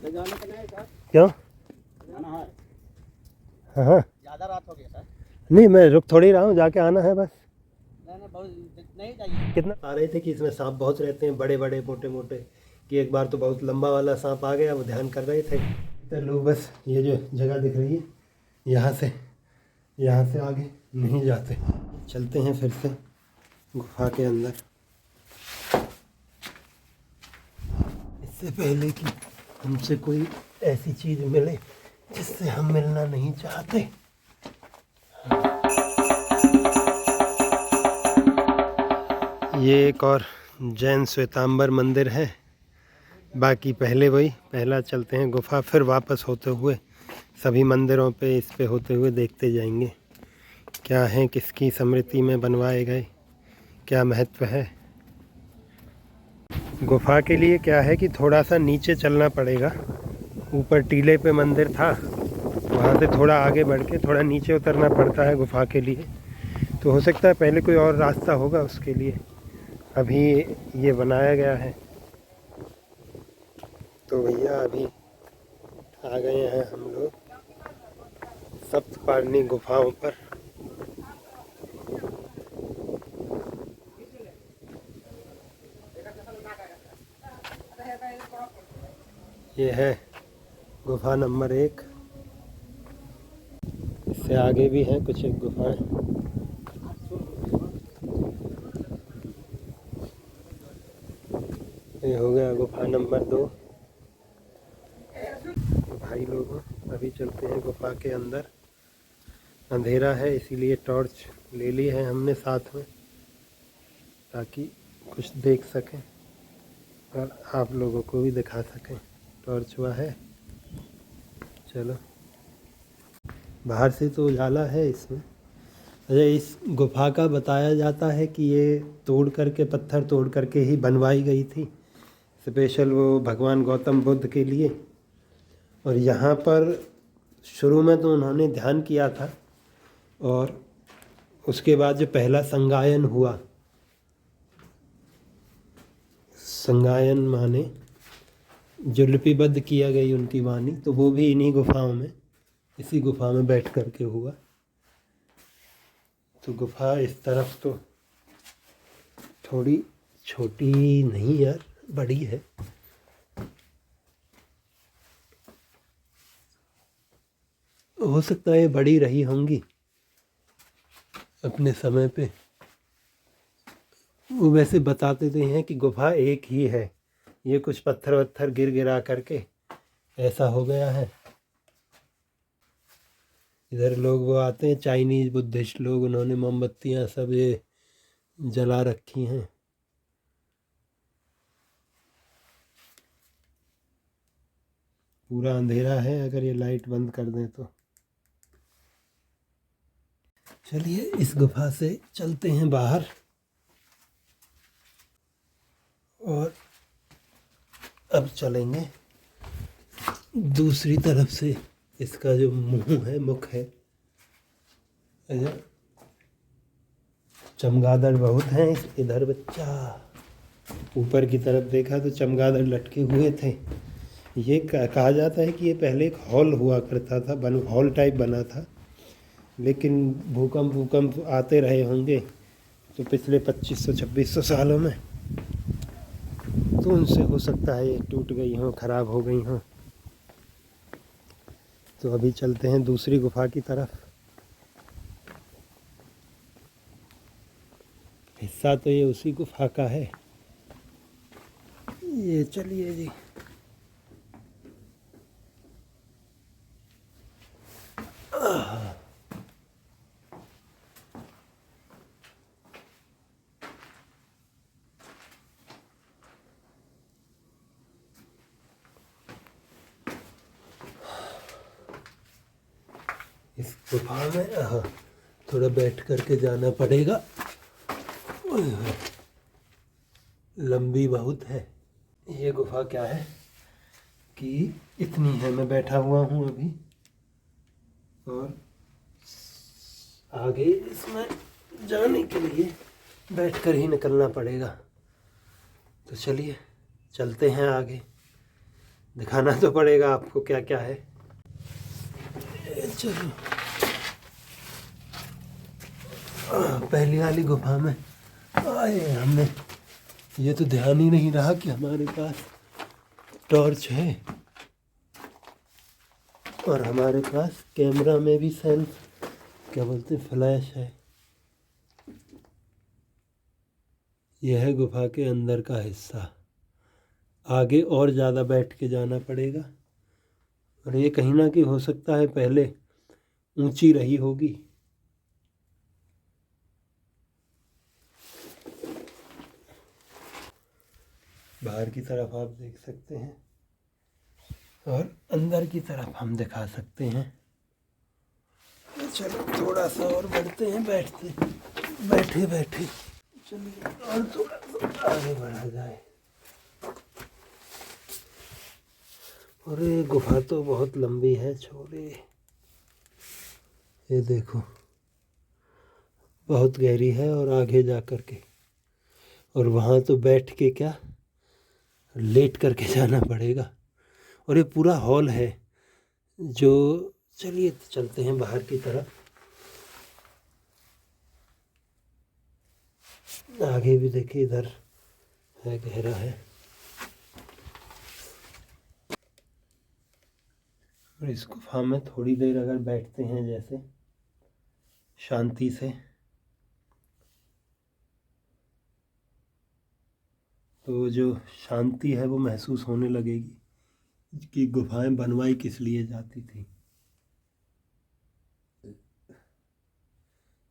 क्यों? हाँ ज़्यादा रात हो गया सर। नहीं, मैं रुक थोड़ी रहा हूँ, जाके आना है बस। नहीं बहुत नहीं चाहिए। कितना आ रहे थे कि इसमें सांप बहुत रहते हैं, बड़े बड़े मोटे मोटे, कि एक बार तो बहुत लंबा वाला सांप आ गया, वो ध्यान कर रहे थे। तो लोग बस ये जो जगह दिख रही है, यहाँ से आगे नहीं जाते। चलते हैं फिर से गुफा के अंदर, इससे पहले कि हमसे कोई ऐसी चीज़ मिले जिससे हम मिलना नहीं चाहते। ये एक और जैन श्वेतांबर मंदिर है। बाकी पहला चलते हैं गुफा, फिर वापस होते हुए सभी मंदिरों पे इस पे होते हुए देखते जाएंगे क्या है, किसकी स्मृति में बनवाए गए, क्या महत्व है। गुफा के लिए क्या है कि थोड़ा सा नीचे चलना पड़ेगा। ऊपर टीले पे मंदिर था, वहाँ से थोड़ा आगे बढ़ के थोड़ा नीचे उतरना पड़ता है गुफा के लिए। तो हो सकता है पहले कोई और रास्ता होगा उसके लिए, अभी ये बनाया गया है। तो भैया अभी आ गए हैं हम लोग सप्तपारनी गुफाओं पर। ये है गुफा नंबर 1। इससे आगे भी हैं कुछ एक गुफाएं। ये हो गया गुफा नंबर 2। तो भाई लोग अभी चलते हैं गुफा के अंदर। अंधेरा है इसीलिए टॉर्च ले ली है हमने साथ में, ताकि कुछ देख सकें और आप लोगों को भी दिखा सकें। टॉर्च हुआ है, चलो। बाहर से तो उजाला है इसमें। अच्छा, इस गुफा का बताया जाता है कि ये पत्थर तोड़ करके ही बनवाई गई थी, स्पेशल वो भगवान गौतम बुद्ध के लिए। और यहाँ पर शुरू में तो उन्होंने ध्यान किया था, और उसके बाद जो पहला संगायन हुआ, संगायन माने जो लिपिबद्ध किया गई उनकी वाणी, तो वो भी इन्हीं गुफाओं में, इसी गुफा में बैठ करके हुआ। तो गुफा इस तरफ तो थोड़ी छोटी नहीं यार, बड़ी है। हो सकता है बड़ी रही होंगी अपने समय पे। वो वैसे बताते थे हैं कि गुफा एक ही है, ये कुछ पत्थर वत्थर गिरा करके ऐसा हो गया है। इधर लोग वो आते हैं चाइनीज बुद्धिस्ट लोग, उन्होंने मोमबत्तियाँ सब ये जला रखी हैं। पूरा अंधेरा है, अगर ये लाइट बंद कर दें तो। चलिए इस गुफा से चलते हैं बाहर, और अब चलेंगे दूसरी तरफ से। इसका जो मुख है, चमगादड़ बहुत हैं इधर। बच्चा ऊपर की तरफ देखा तो चमगादड़ लटके हुए थे। ये कहा जाता है कि ये पहले एक हॉल हुआ करता था, हॉल टाइप बना था, लेकिन भूकंप आते रहे होंगे तो पिछले 2500-2600 सालों में, तो उनसे हो सकता है ये टूट गई हो, ख़राब हो गई हो। तो अभी चलते हैं दूसरी गुफा की तरफ। हिस्सा तो ये उसी गुफा का है। ये चलिए जी। इस गुफा में थोड़ा बैठ करके जाना पड़ेगा, लंबी बहुत है। ये गुफा क्या है कि इतनी है, मैं बैठा हुआ हूँ अभी, और आगे इसमें जाने के लिए बैठ कर ही निकलना पड़ेगा। तो चलिए चलते हैं आगे, दिखाना तो पड़ेगा आपको क्या क्या है। चलो पहली वाली गुफा में आए हमने, ये तो ध्यान ही नहीं रहा कि हमारे पास टॉर्च है और हमारे पास कैमरा में भी सेल्फ क्या बोलते हैं फ्लैश है। यह है गुफा के अंदर का हिस्सा, आगे और ज़्यादा बैठ के जाना पड़ेगा और ये कहीं ना कहीं हो सकता है पहले ऊंची रही होगी। बाहर की तरफ आप देख सकते हैं और अंदर की तरफ हम दिखा सकते हैं। चलो थोड़ा सा और बढ़ते हैं, बैठे बैठे चलिए और थोड़ा सा आगे बढ़ा जाए। और ये गुफा तो बहुत लंबी है छोरे, ये देखो बहुत गहरी है और आगे जा कर के, और वहाँ तो बैठ के क्या लेट करके जाना पड़ेगा। और ये पूरा हॉल है जो, चलिए चलते हैं बाहर की तरफ। आगे भी देखिए इधर है, गहरा है। और इस गुफा में थोड़ी देर अगर बैठते हैं जैसे शांति से, तो जो शांति है वो महसूस होने लगेगी कि गुफाएं बनवाई किस लिए जाती थी।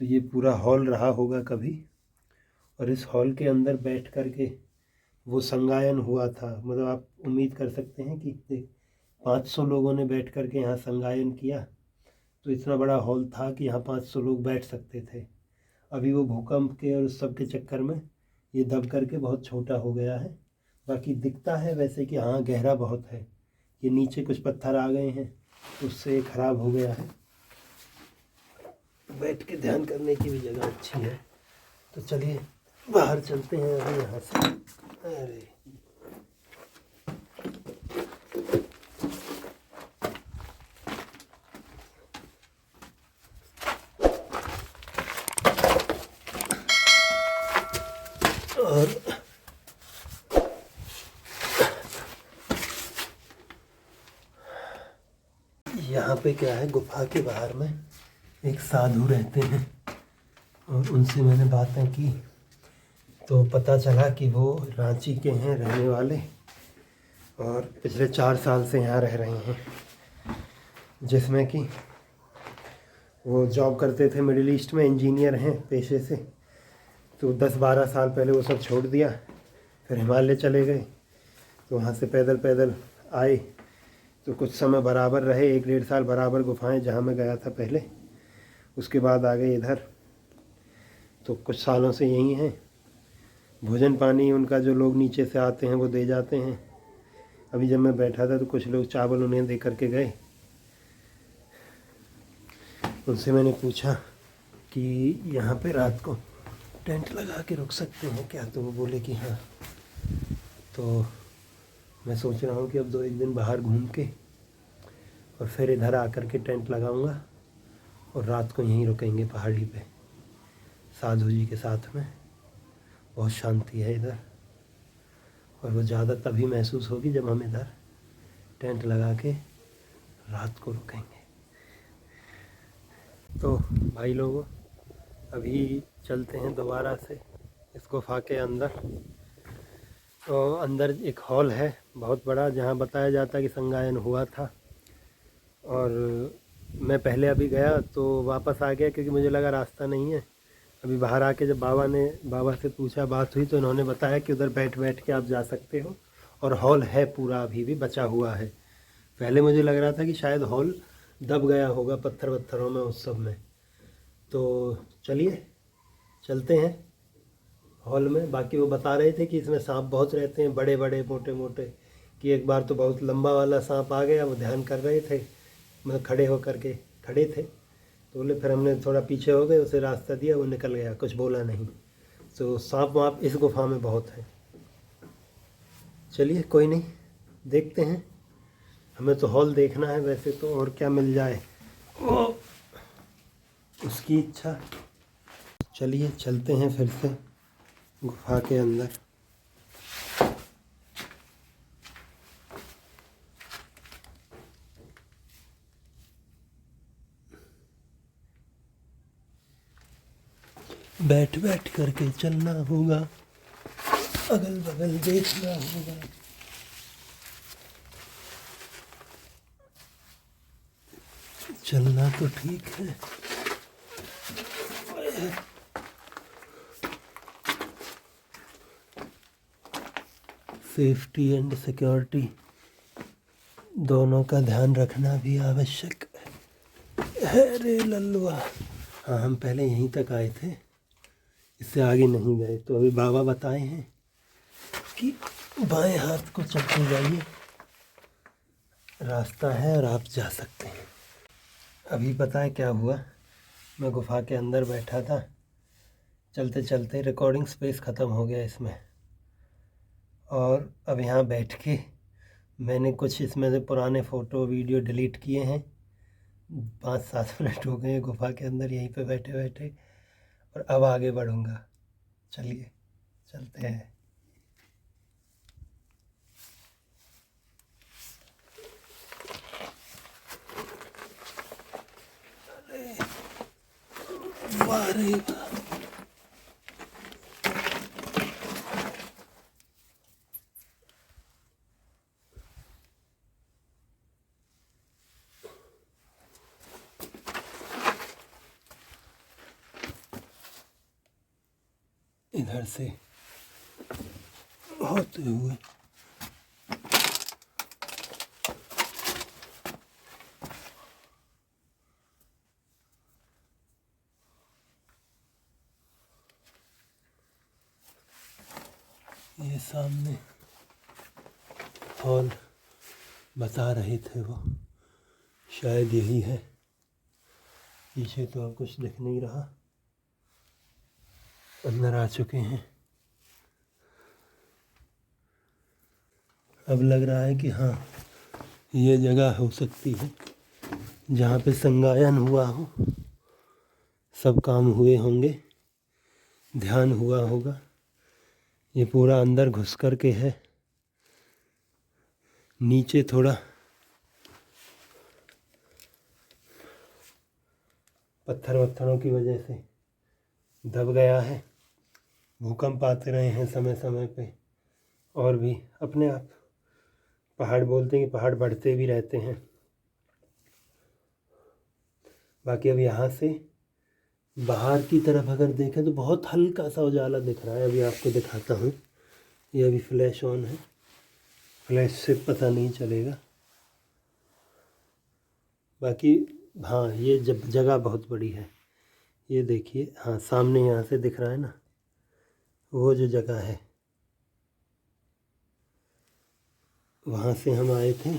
तो ये पूरा हॉल रहा होगा कभी, और इस हॉल के अंदर बैठ कर के वो संगायन हुआ था। मतलब आप उम्मीद कर सकते हैं कि 500 लोगों ने बैठ कर के यहाँ संगायन किया, तो इतना बड़ा हॉल था कि यहाँ 500 लोग बैठ सकते थे। अभी वो भूकंप के और उस सब के चक्कर में ये दब करके बहुत छोटा हो गया है। बाकी दिखता है वैसे कि हाँ गहरा बहुत है। ये नीचे कुछ पत्थर आ गए हैं, उससे ख़राब हो गया है। बैठ के ध्यान करने की भी जगह अच्छी है। तो चलिए बाहर चलते हैं अभी यहाँ से। अरे और यहाँ पे क्या है, गुफा के बाहर में एक साधु रहते हैं और उनसे मैंने बातें की तो पता चला कि वो रांची के हैं रहने वाले और पिछले 4 साल से यहाँ रह रहे हैं, जिसमें कि वो जॉब करते थे मिडिल ईस्ट में, इंजीनियर हैं पेशे से। तो 10-12 साल पहले वो सब छोड़ दिया, फिर हिमालय चले गए। तो वहाँ से पैदल पैदल आए, तो कुछ समय बराबर रहे, 1-1.5 साल बराबर गुफाएं जहाँ मैं गया था पहले। उसके बाद आ गए इधर, तो कुछ सालों से यहीं हैं। भोजन पानी उनका जो लोग नीचे से आते हैं वो दे जाते हैं। अभी जब मैं बैठा था तो कुछ लोग चावल उन्हें दे करके गए। उनसे मैंने पूछा कि यहाँ पे रात को टेंट लगा के रुक सकते हैं क्या, तो वो बोले कि हाँ। तो मैं सोच रहा हूँ कि अब 2-1 दिन बाहर घूम के और फिर इधर आकर के टेंट लगाऊंगा और रात को यहीं रुकेंगे पहाड़ी पे साधु जी के साथ में। बहुत शांति है इधर और वो ज़्यादा तभी महसूस होगी जब हम इधर टेंट लगा के रात को रुकेंगे। तो भाई लोगों, अभी चलते हैं दोबारा से इस गुफा के अंदर। तो अंदर एक हॉल है बहुत बड़ा, जहाँ बताया जाता है कि संगायन हुआ था। और मैं पहले अभी गया तो वापस आ गया क्योंकि मुझे लगा रास्ता नहीं है। अभी बाहर आके जब बाबा से पूछा, बात हुई, तो इन्होंने बताया कि उधर बैठ बैठ के आप जा सकते हो और हॉल है पूरा, अभी भी बचा हुआ है। पहले मुझे लग रहा था कि शायद हॉल दब गया होगा पत्थरों में उस सब में। तो चलिए चलते हैं हॉल में। बाकी वो बता रहे थे कि इसमें सांप बहुत रहते हैं, बड़े बड़े मोटे मोटे, कि एक बार तो बहुत लंबा वाला सांप आ गया। वो ध्यान कर रहे थे, मैं खड़े होकर के खड़े थे, तो बोले, फिर हमने थोड़ा पीछे हो गए, उसे रास्ता दिया, वो निकल गया, कुछ बोला नहीं। तो सांप वाप इस गुफा में बहुत है। चलिए कोई नहीं, देखते हैं हमें तो हॉल देखना है वैसे तो, और क्या मिल जाए वो उसकी इच्छा। चलिए चलते हैं फिर से गुफा के अंदर। बैठ बैठ करके चलना होगा, अगल बगल देखना होगा। चलना तो ठीक है, सेफ्टी एंड सिक्योरिटी दोनों का ध्यान रखना भी आवश्यक है रे लल्लुआ। हाँ, हम पहले यहीं तक आए थे, इससे आगे नहीं गए। तो अभी बाबा बताए हैं कि बाएं हाथ को चलते जाइए, रास्ता है और आप जा सकते हैं। अभी पता है क्या हुआ, मैं गुफा के अंदर बैठा था, चलते चलते रिकॉर्डिंग स्पेस ख़त्म हो गया इसमें, और अब यहाँ बैठ के मैंने कुछ इसमें से पुराने फ़ोटो वीडियो डिलीट किए हैं। 5-7 मिनट हो गए गुफा के अंदर यहीं पे बैठे बैठे, और अब आगे बढ़ूँगा। चलिए चलते हैं। वाह रे वाह। इधर से होते हुए ये सामने हॉल बता रहे थे वो, शायद यही है। पीछे तो अब कुछ दिख नहीं रहा, अंदर आ चुके हैं। अब लग रहा है कि हाँ, ये जगह हो सकती है जहाँ पे संगायन हुआ हो, सब काम हुए होंगे, ध्यान हुआ होगा। ये पूरा अंदर घुस कर के है, नीचे थोड़ा पत्थरों की वजह से दब गया है। भूकंप आते रहे हैं समय समय पे, और भी अपने आप पहाड़ बोलते हैं कि पहाड़ बढ़ते भी रहते हैं। बाकी अब यहाँ से बाहर की तरफ अगर देखें तो बहुत हल्का सा उजाला दिख रहा है। अभी आपको दिखाता हूँ, ये अभी फ्लैश ऑन है, फ्लैश से पता नहीं चलेगा। बाकी हाँ, ये जगह बहुत बड़ी है। ये देखिए, हाँ सामने यहाँ से दिख रहा है ना, वो जो जगह है वहाँ से हम आए थे।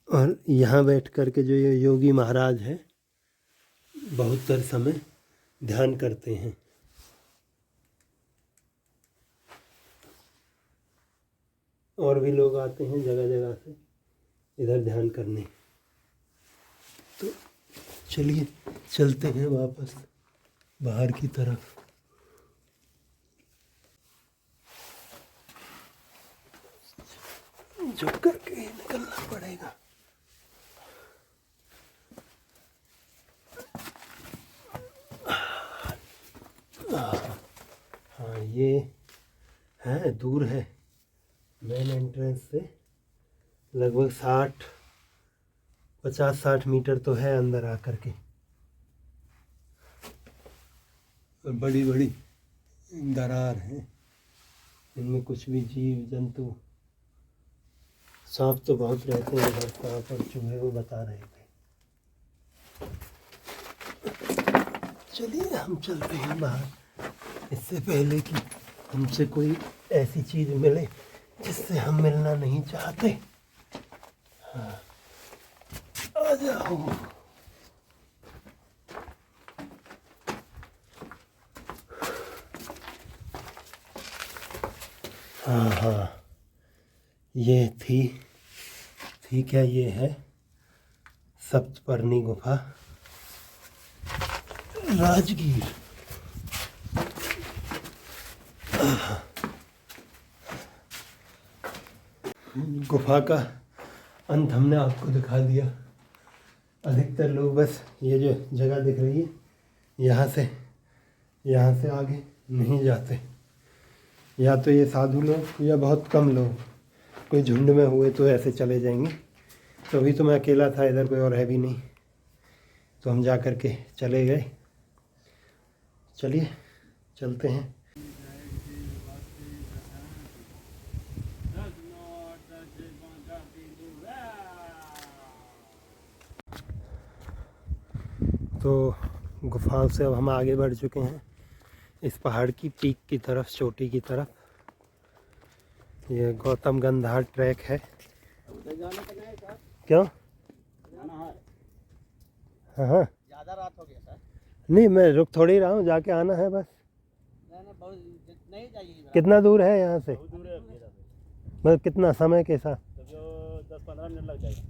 और यहाँ बैठ कर के जो ये योगी महाराज है बहुत समय ध्यान करते हैं। और भी लोग आते हैं जगह जगह से इधर ध्यान करने। तो चलिए चलते हैं वापस बाहर की तरफ। झुक करके ही निकलना पड़ेगा। हाँ, ये है, दूर है मेन एंट्रेंस से, लगभग 50-60 मीटर तो है अंदर आकर के। और बड़ी बड़ी दरार है, इनमें कुछ भी जीव जंतु, सांप तो बहुत रहते हैं इधर, सांप और चूहे वो बता रहे थे। चलिए हम चलते हैं बाहर, इससे पहले कि हमसे कोई ऐसी चीज़ मिले जिससे हम मिलना नहीं चाहते। हाँ, आ जाओ। हाँ हाँ, ये थी क्या, ये है सप्तपर्णी गुफा, राजगीर। गुफा का अंत हमने आपको दिखा दिया। अधिकतर लोग बस ये जो जगह दिख रही है यहाँ से आगे नहीं जाते, या तो ये साधु लोग या बहुत कम लोग, कोई झुंड में हुए तो ऐसे चले जाएंगे। तो अभी तो मैं अकेला था, इधर कोई और है भी नहीं, तो हम जा कर के चले गए। चलिए चलते हैं। तो गुफाओं से अब हम आगे बढ़ चुके हैं इस पहाड़ की पीक की तरफ, चोटी की तरफ। ये गौतम गंधार ट्रैक है। क्यों? हाँ, ज़्यादा रात हो गया सर। नहीं मैं रुक थोड़ी रहा हूँ, जाके आना है बस। बहुत नहीं जाइए। कितना दूर है यहाँ से? मतलब कितना समय के साथ? 10-15 मिनट लग जाएगा।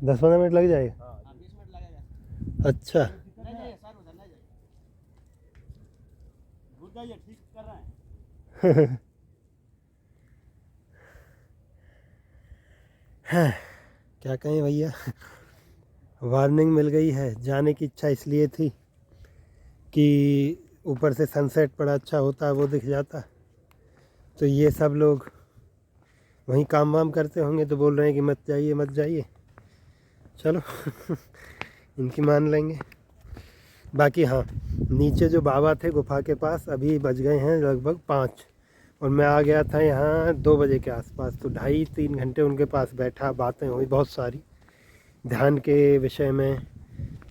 10-15 मिनट लग जाएगा? 20 मिनट लगेगा। अच्छा। नहीं जाइए सर, उधर नहीं जाइए, घुस जाइए, ठीक कर रहे हैं। हाँ, क्या कहें भैया, वार्निंग मिल गई है। जाने की इच्छा इसलिए थी कि ऊपर से सनसेट बड़ा अच्छा होता है, वो दिख जाता। तो ये सब लोग वहीं काम वाम करते होंगे तो बोल रहे हैं कि मत जाइए मत जाइए। चलो इनकी मान लेंगे। बाकी हाँ, नीचे जो बाबा थे गुफा के पास, अभी बज गए हैं लगभग 5 और मैं आ गया था यहाँ 2 बजे के आसपास। तो 2.5-3 घंटे उनके पास बैठा, बातें हुई बहुत सारी, ध्यान के विषय में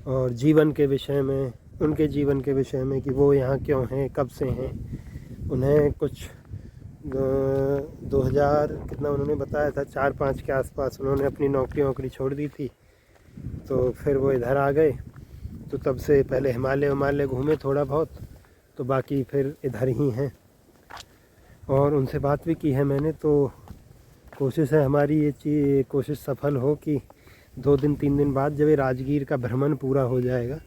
और जीवन के विषय में, उनके जीवन के विषय में कि वो यहाँ क्यों हैं, कब से हैं। उन्हें कुछ 2000 कितना उन्होंने बताया था, 4-5 के आसपास उन्होंने अपनी नौकरी छोड़ दी थी। तो फिर वो इधर आ गए। तो तब से पहले हिमालय घूमे थोड़ा बहुत, तो बाकी फिर इधर ही हैं। और उनसे बात भी की है मैंने। तो कोशिश है हमारी ये कोशिश सफल हो कि 2-3 दिन बाद जब ये राजगीर का भ्रमण पूरा हो जाएगा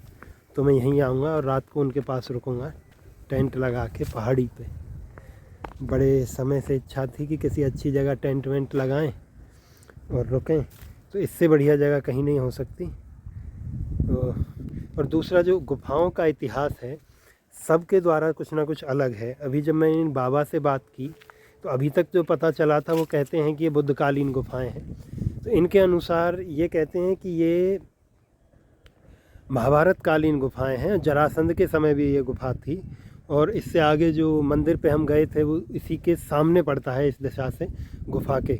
तो मैं यहीं आऊँगा और रात को उनके पास रुकूँगा, टेंट लगा के पहाड़ी पे। बड़े समय से इच्छा थी कि किसी अच्छी जगह टेंट वेंट लगाएं और रुकें, तो इससे बढ़िया जगह कहीं नहीं हो सकती। तो और दूसरा जो गुफाओं का इतिहास है, सबके द्वारा कुछ ना कुछ अलग है। अभी जब मैंने इन बाबा से बात की तो अभी तक जो पता चला था वो कहते हैं कि ये बुद्धकालीन गुफाएं हैं। तो इनके अनुसार ये कहते हैं कि ये महाभारत कालीन गुफाएं हैं, जरासंध के समय भी ये गुफा थी। और इससे आगे जो मंदिर पे हम गए थे वो इसी के सामने पड़ता है, इस दिशा से गुफा के।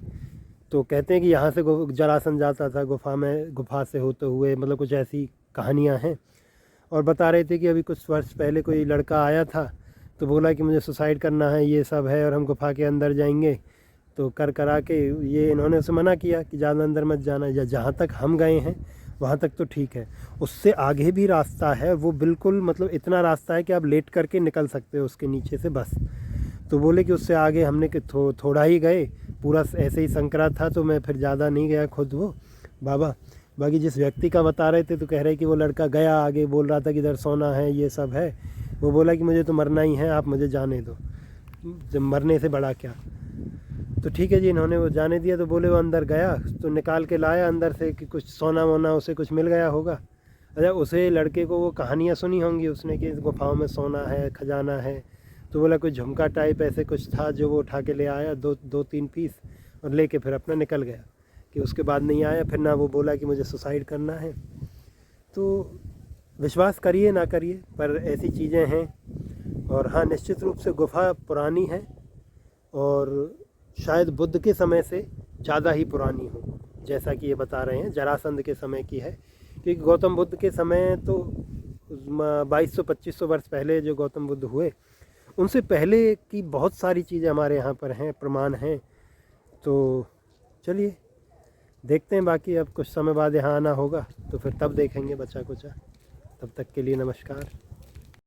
तो कहते हैं कि यहाँ से जरासंध जाता था गुफा से होते हुए, मतलब कुछ ऐसी कहानियाँ हैं। और बता रहे थे कि अभी कुछ वर्ष पहले कोई लड़का आया था तो बोला कि मुझे सुसाइड करना है, ये सब है, और हम गुफा के अंदर जाएंगे। तो करा के ये इन्होंने उसे मना किया कि ज़्यादा अंदर मत जाना, या जहाँ तक हम गए हैं वहाँ तक तो ठीक है। उससे आगे भी रास्ता है, वो बिल्कुल मतलब इतना रास्ता है कि आप लेट करके निकल सकते हो उसके नीचे से बस। तो बोले कि उससे आगे हमने कि थोड़ा ही गए, पूरा ऐसे ही संकरा था, तो मैं फिर ज़्यादा नहीं गया खुद वो बाबा। बाकी जिस व्यक्ति का बता रहे थे तो कह रहे कि वो लड़का गया आगे, बोल रहा था कि इधर सोना है, ये सब है। वो बोला कि मुझे तो मरना ही है, आप मुझे जाने दो, जब मरने से बड़ा क्या। तो ठीक है जी, इन्होंने वो जाने दिया। तो बोले वो अंदर गया तो निकाल के लाया अंदर से कि कुछ सोना वोना उसे कुछ मिल गया होगा। अच्छा, उसे लड़के को वो कहानियाँ सुनी होंगी उसने कि इस गुफाओं में सोना है, खजाना है। तो बोला कुछ झुमका टाइप ऐसे कुछ था जो वो उठा के ले आया, 2-3 पीस, और लेके फिर अपना निकल गया। कि उसके बाद नहीं आया फिर ना। वो बोला कि मुझे सुसाइड करना है। तो विश्वास करिए ना करिए, पर ऐसी चीज़ें हैं। और हाँ, निश्चित रूप से गुफा पुरानी है और शायद बुद्ध के समय से ज़्यादा ही पुरानी हो, जैसा कि ये बता रहे हैं जरासंध के समय की है। क्योंकि गौतम बुद्ध के समय तो 2200-2500 वर्ष पहले जो गौतम बुद्ध हुए, उनसे पहले की बहुत सारी चीज़ें हमारे यहाँ पर हैं, प्रमाण हैं। तो चलिए देखते हैं। बाकी अब कुछ समय बाद यहाँ आना होगा तो फिर तब देखेंगे बचा कुचा। तब तक के लिए नमस्कार।